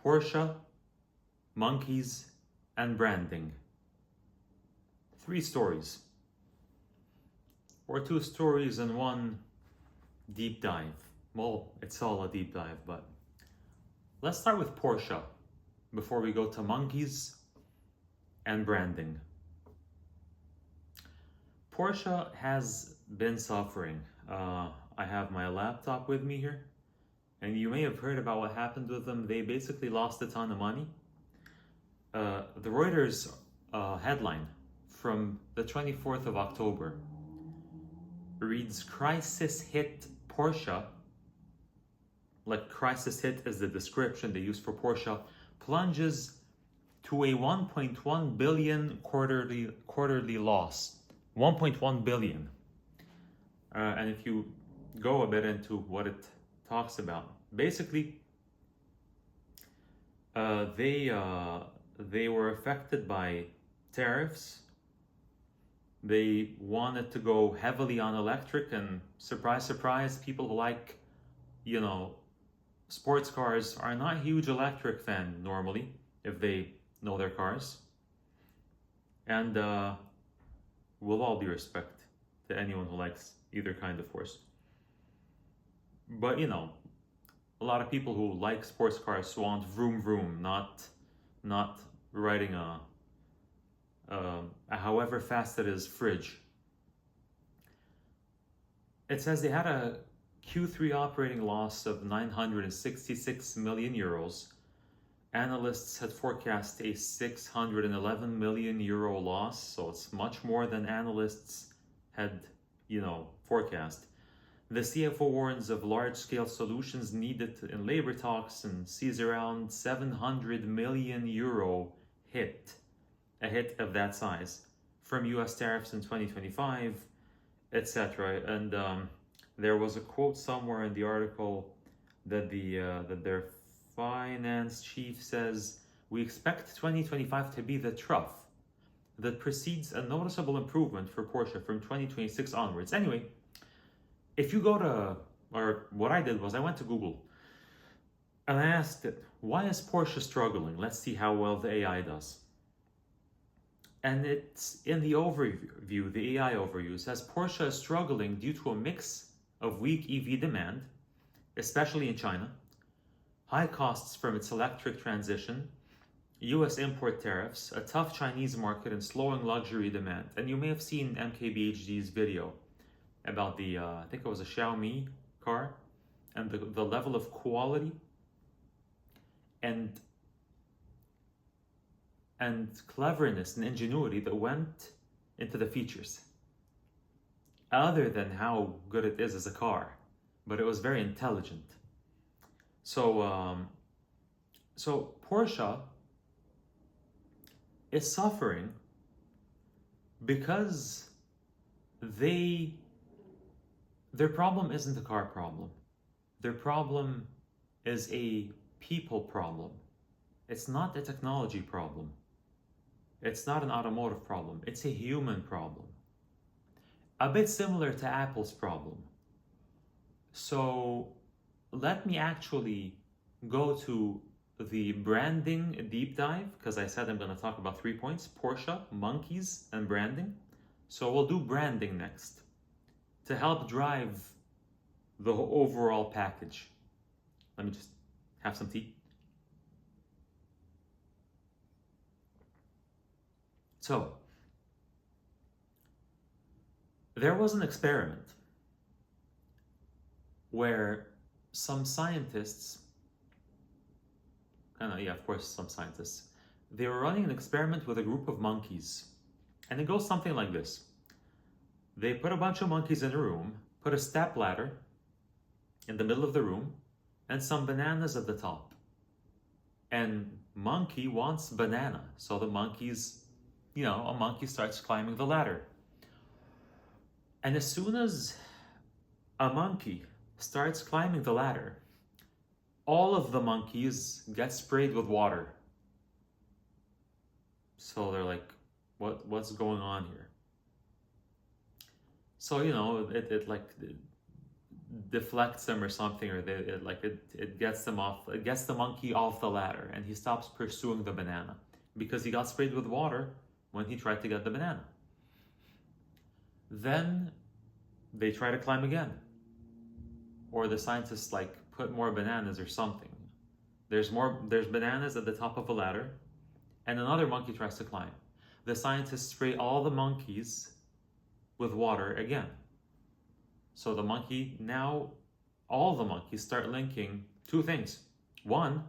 Porsche, monkeys, and branding. 3 stories. Or 2 stories and 1 deep dive. Well, it's all a deep dive, but let's start with Porsche before we go to monkeys and branding. Porsche has been suffering. I have my laptop with me here, and you may have heard about what happened with them. They basically lost a ton of money. The Reuters headline from the 24th of October reads, "Crisis hit Porsche." Like, crisis hit is the description they use for Porsche. Plunges to a 1.1 billion quarterly loss. 1.1 billion. And if you go a bit into what it talks about, basically, they were affected by tariffs. They wanted to go heavily on electric, and surprise, surprise, people who like, sports cars are not huge electric fan normally, if they know their cars. And with all due respect to anyone who likes either kind, of course. But a lot of people who like sports cars want vroom vroom, not riding a however fast it is fridge. It says they had a Q3 operating loss of 966 million euros. Analysts had forecast a 611 million euro loss, so it's much more than analysts had, forecast. The CFO warns of large-scale solutions needed in labor talks and sees around 700 million euro a hit of that size from US tariffs in 2025, etc. And there was a quote somewhere in the article that that their finance chief says, "We expect 2025 to be the trough that precedes a noticeable improvement for Porsche from 2026 onwards." Anyway, if you go to, or what I did was I went to Google and I asked it, why is Porsche struggling? Let's see how well the AI does. And it's in the overview, the AI overview says Porsche is struggling due to a mix of weak EV demand, especially in China, high costs from its electric transition, US import tariffs, a tough Chinese market, and slowing luxury demand. And you may have seen MKBHD's video about the, I think it was a Xiaomi car, and the level of quality and cleverness and ingenuity that went into the features. Other than how good it is as a car, but it was very intelligent. So Porsche is suffering because their problem isn't a car problem. Their problem is a people problem. It's not a technology problem. It's not an automotive problem. It's a human problem. A bit similar to Apple's problem. So let me actually go to the branding deep dive, because I said I'm going to talk about 3 points: Porsche, monkeys, and branding. So we'll do branding next to help drive the overall package. Let me just have some tea. So, there was an experiment where some scientists, some scientists, they were running an experiment with a group of monkeys. And it goes something like this. They put a bunch of monkeys in a room, put a step ladder in the middle of the room, and some bananas at the top. And monkey wants banana, so the monkeys, a monkey starts climbing the ladder. And as soon as a monkey starts climbing the ladder, all of the monkeys get sprayed with water. So they're like, what's going on here? So, deflects him or something, or it gets them off, it gets the monkey off the ladder, and he stops pursuing the banana because he got sprayed with water when he tried to get the banana. Then they try to climb again, or the scientists like put more bananas or something. There's bananas at the top of a ladder, and another monkey tries to climb. The scientists spray all the monkeys with water again. So all the monkeys start linking two things. One,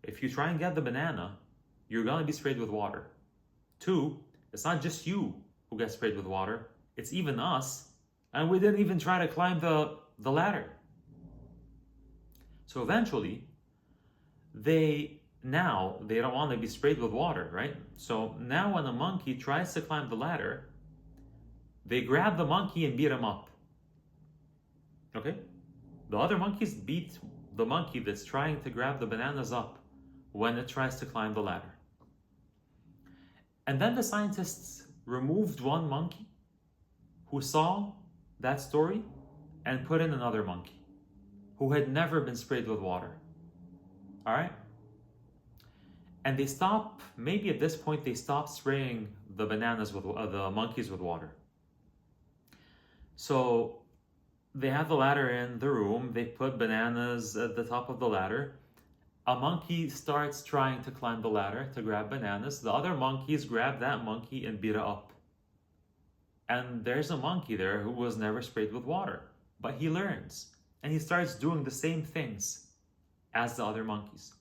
if you try and get the banana, you're gonna be sprayed with water. Two, it's not just you who gets sprayed with water, it's even us, and we didn't even try to climb the ladder. So eventually, they don't want to be sprayed with water, right? So now when a monkey tries to climb the ladder, they grab the monkey and beat him up. Okay? The other monkeys beat the monkey that's trying to grab the bananas up when it tries to climb the ladder. And then the scientists removed one monkey who saw that story and put in another monkey who had never been sprayed with water. All right? And maybe at this point they stopped spraying the monkeys with water. So they have the ladder in the room, they put bananas at the top of the ladder. A monkey starts trying to climb the ladder to grab bananas. The other monkeys grab that monkey and beat it up. And there's a monkey there who was never sprayed with water, but he learns and he starts doing the same things as the other monkeys.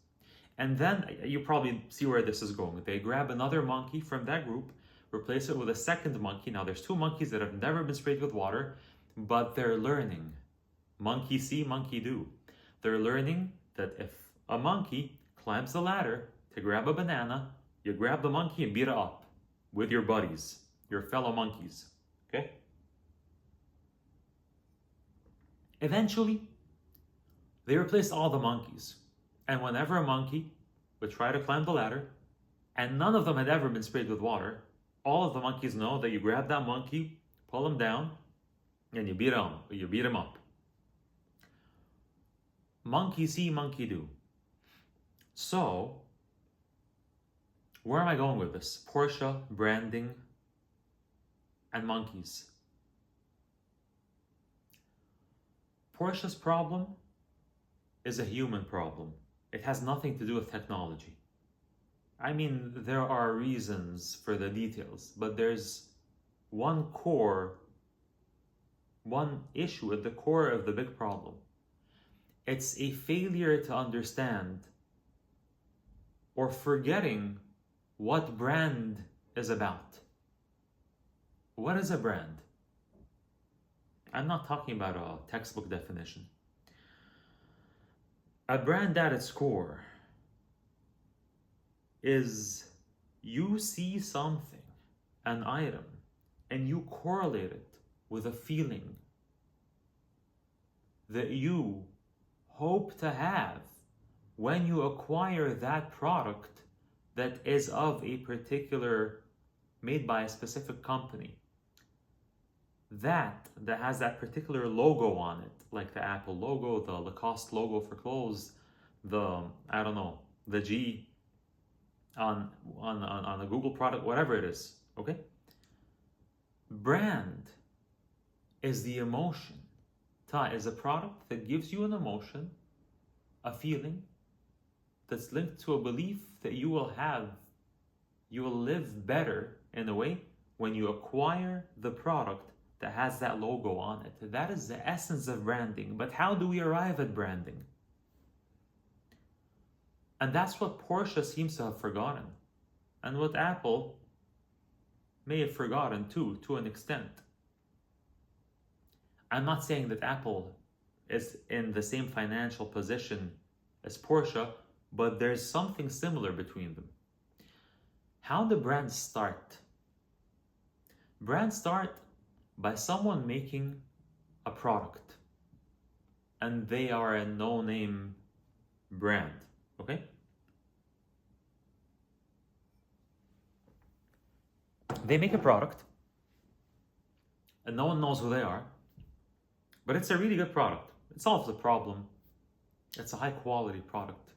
And then you probably see where this is going. They grab another monkey from that group, replace it with a second monkey. Now there's two monkeys that have never been sprayed with water, but they're learning. Monkey see, monkey do. They're learning that if a monkey climbs the ladder to grab a banana, you grab the monkey and beat it up with your buddies, your fellow monkeys. Okay? Eventually, they replaced all the monkeys. And whenever a monkey would try to climb the ladder, and none of them had ever been sprayed with water, all of the monkeys know that you grab that monkey, pull him down, and you beat him up. Monkey see, monkey do. So, where am I going with this? Porsche, branding, and monkeys. Porsche's problem is a human problem. It has nothing to do with technology. I mean, there are reasons for the details, but there's one issue at the core of the big problem. It's a failure to understand or forgetting what brand is about. What is a brand? I'm not talking about a textbook definition. A brand at its core is you see something, an item, and you correlate it with a feeling that you hope to have when you acquire that product that is of a particular, made by a specific company. That has that particular logo on it, like the Apple logo, the Lacoste logo for clothes, the G on a Google product, whatever it is, okay? Brand is the emotion. Is a product that gives you an emotion, a feeling that's linked to a belief that you will live better in a way when you acquire the product that has that logo on it. That is the essence of branding. But how do we arrive at branding? And that's what Porsche seems to have forgotten. And what Apple may have forgotten too, to an extent. I'm not saying that Apple is in the same financial position as Porsche, but there's something similar between them. How do brands start? Brands start by someone making a product, and they are a no-name brand, okay? They make a product, and no one knows who they are, But it's a really good product. It solves the problem. It's a high quality product.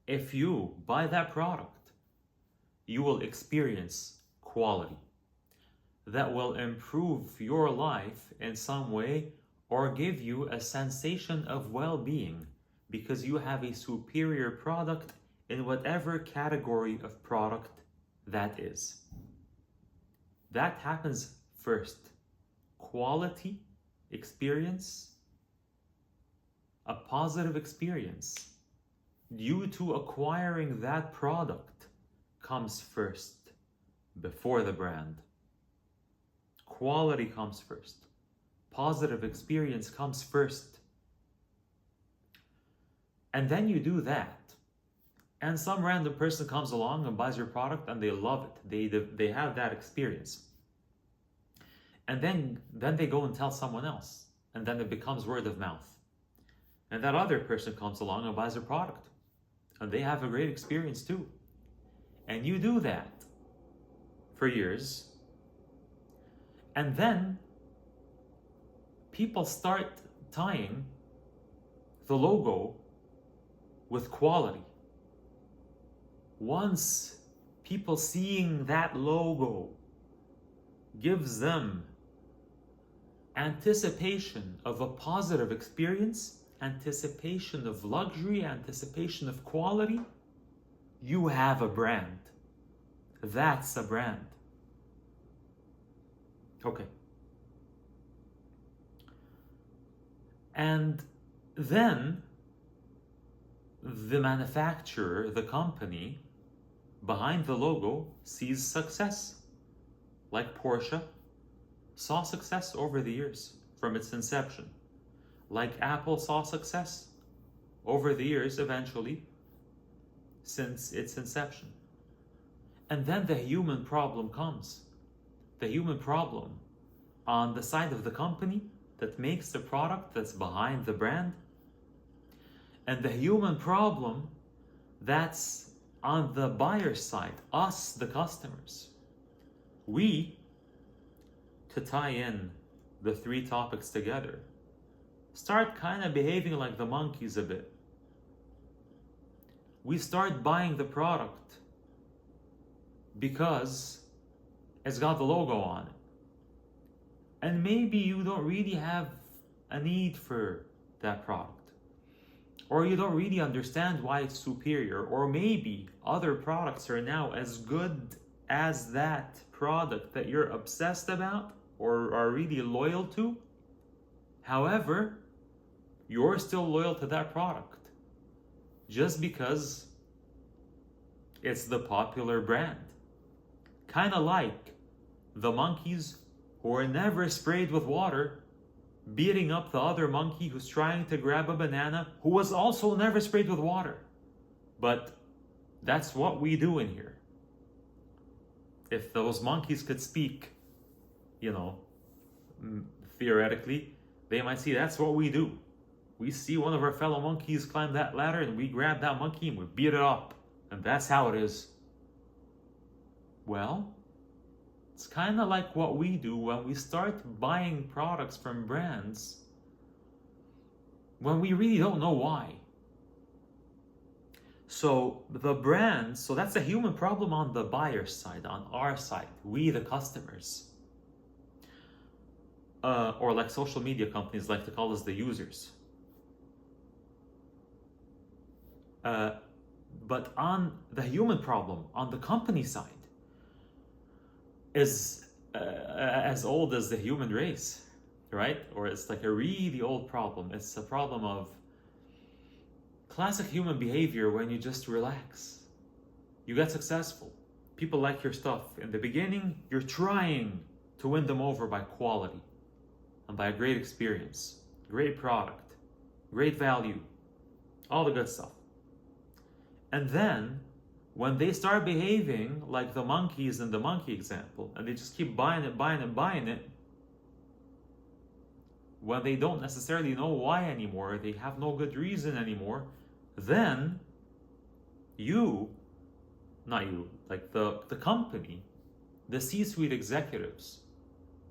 If you buy that product, you will experience quality that will improve your life in some way or give you a sensation of well-being because you have a superior product in whatever category of product that is. That happens first. Quality experience, a positive experience due to acquiring that product comes first before the brand. Quality comes first. Positive experience comes first. And then you do that. And some random person comes along and buys your product and they love it. They have that experience. And then they go and tell someone else. And then it becomes word of mouth. And that other person comes along and buys your product. And they have a great experience too. And you do that for years. And then people start tying the logo with quality. Once people seeing that logo gives them anticipation of a positive experience, anticipation of luxury, anticipation of quality, you have a brand. That's a brand. Okay. And then the manufacturer, the company behind the logo sees success. Like Porsche saw success over the years from its inception. Like Apple saw success over the years eventually since its inception. And then the human problem comes. The human problem on the side of the company that makes the product that's behind the brand, and the human problem that's on the buyer's side, us, the customers. We, to tie in the three topics together, start kind of behaving like the monkeys a bit. We start buying the product because it's got the logo on it. And maybe you don't really have a need for that product. Or you don't really understand why it's superior. Or maybe other products are now as good as that product that you're obsessed about or are really loyal to. However, you're still loyal to that product just because it's the popular brand. Kind of like the monkeys who are never sprayed with water beating up the other monkey who's trying to grab a banana who was also never sprayed with water. But that's what we do in here. If those monkeys could speak, theoretically, they might see that's what we do. We see one of our fellow monkeys climb that ladder and we grab that monkey and we beat it up. And that's how it is. Well, it's kind of like what we do when we start buying products from brands when we really don't know why. So the brands, so that's a human problem on the buyer's side, on our side, we the customers. Or like social media companies like to call us the users. But on the human problem, on the company side, is as old as the human race, right? Or it's like a really old problem. It's a problem of classic human behavior when you just relax. You get successful. People like your stuff. In the beginning, you're trying to win them over by quality and by a great experience, great product, great value, all the good stuff. And then when they start behaving like the monkeys in the monkey example, and they just keep buying it, when they don't necessarily know why anymore, they have no good reason anymore, then the company, the C-suite executives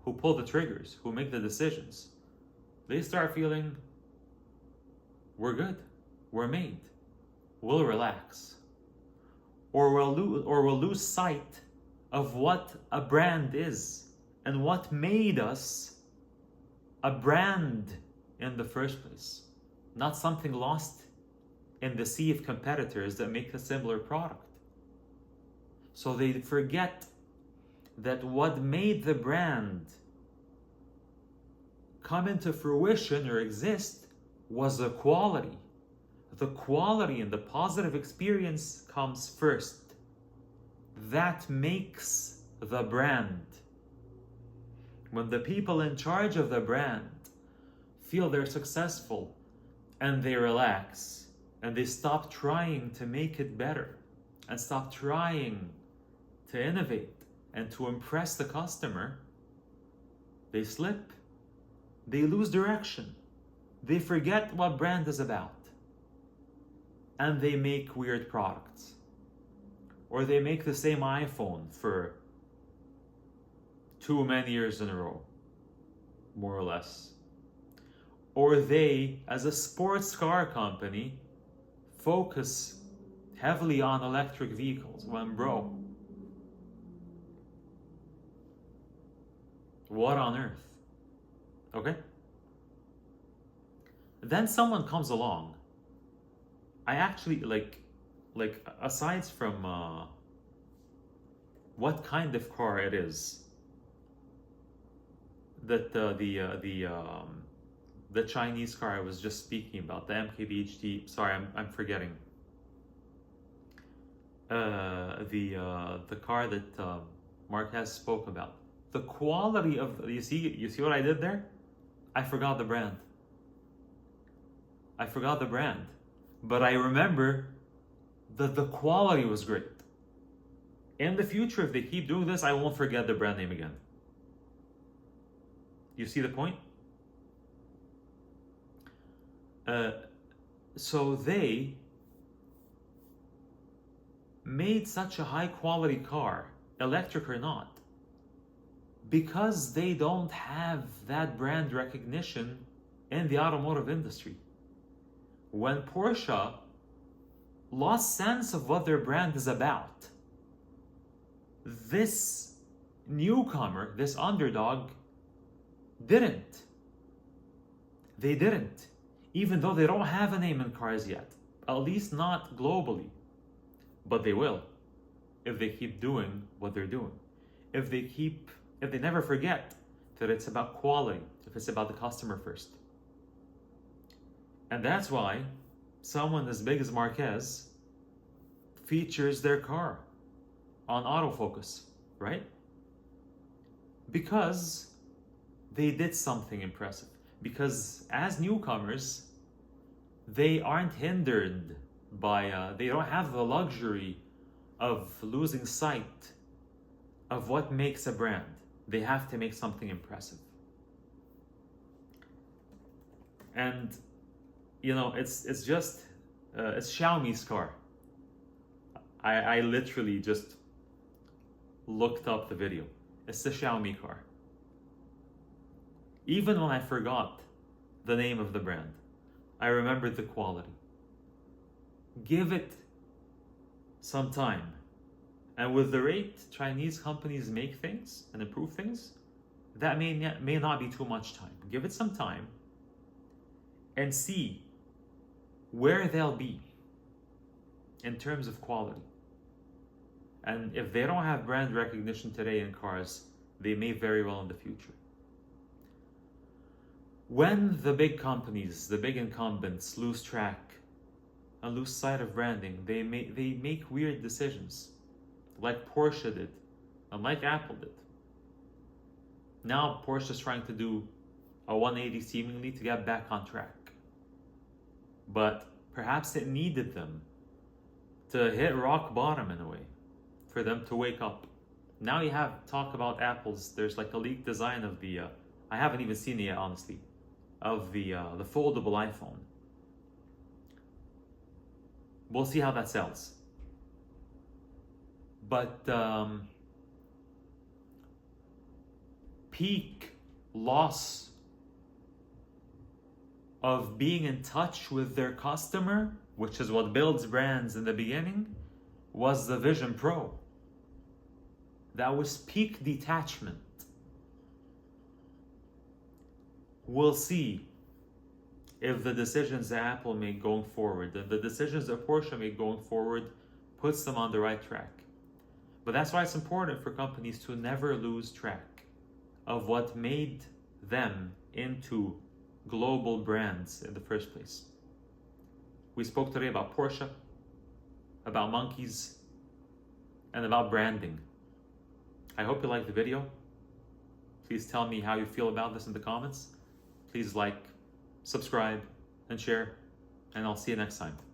who pull the triggers, who make the decisions, They start feeling, we're good, we're made, we'll relax. Or we'll lose sight of what a brand is and what made us a brand in the first place. Not something lost in the sea of competitors that make a similar product. So they forget that what made the brand come into fruition or exist was the quality. The quality and the positive experience comes first. That makes the brand. When the people in charge of the brand feel they're successful and they relax and they stop trying to make it better and stop trying to innovate and to impress the customer, they slip. They lose direction. They forget what brand is about. And they make weird products. Or they make the same iPhone for too many years in a row, more or less. Or they, as a sports car company, focus heavily on electric vehicles. When bro, what on earth? Okay? Then someone comes along. I actually like aside from what kind of car it is that the Chinese car I was just speaking about, the MKBHD. Sorry, I'm forgetting. The car that Marquez spoke about. The quality of you see what I did there? I forgot the brand. But I remember that the quality was great. In the future, if they keep doing this, I won't forget the brand name again. You see the point? So they made such a high quality car, electric or not, because they don't have that brand recognition in the automotive industry. When Porsche lost sense of what their brand is about, this newcomer, this underdog, didn't. They didn't. Even though they don't have a name in cars yet. At least not globally. But they will. If they keep doing what they're doing. If they never forget that it's about quality. If it's about the customer first. And that's why someone as big as Marquez features their car on autofocus, right? Because they did something impressive. Because as newcomers, they aren't hindered by, they don't have the luxury of losing sight of what makes a brand. They have to make something impressive. And, you know, it's just, it's Xiaomi's car. I literally just looked up the video. It's the Xiaomi car. Even when I forgot the name of the brand, I remembered the quality. Give it some time. And with the rate Chinese companies make things and improve things, that may not be too much time. Give it some time and see where they'll be in terms of quality. And if they don't have brand recognition today in cars, they may very well in the future. When the big companies, the big incumbents lose track and lose sight of branding, they make weird decisions, like Porsche did, and like Apple did. Now Porsche is trying to do a 180 seemingly to get back on track. But perhaps it needed them to hit rock bottom in a way, for them to wake up. Now you have talk about Apple's, there's like a leaked design of the, I haven't even seen it yet honestly, of the foldable iPhone. We'll see how that sells. But peak loss of being in touch with their customer, which is what builds brands in the beginning, was the Vision Pro. That was peak detachment. We'll see if the decisions that Apple make going forward, and the decisions that Porsche make going forward, puts them on the right track. But that's why it's important for companies to never lose track of what made them into global brands in the first place. We spoke today about Porsche, about monkeys, and about branding. I hope you liked the video. Please tell me how you feel about this in the comments. Please like, subscribe, and share, and I'll see you next time.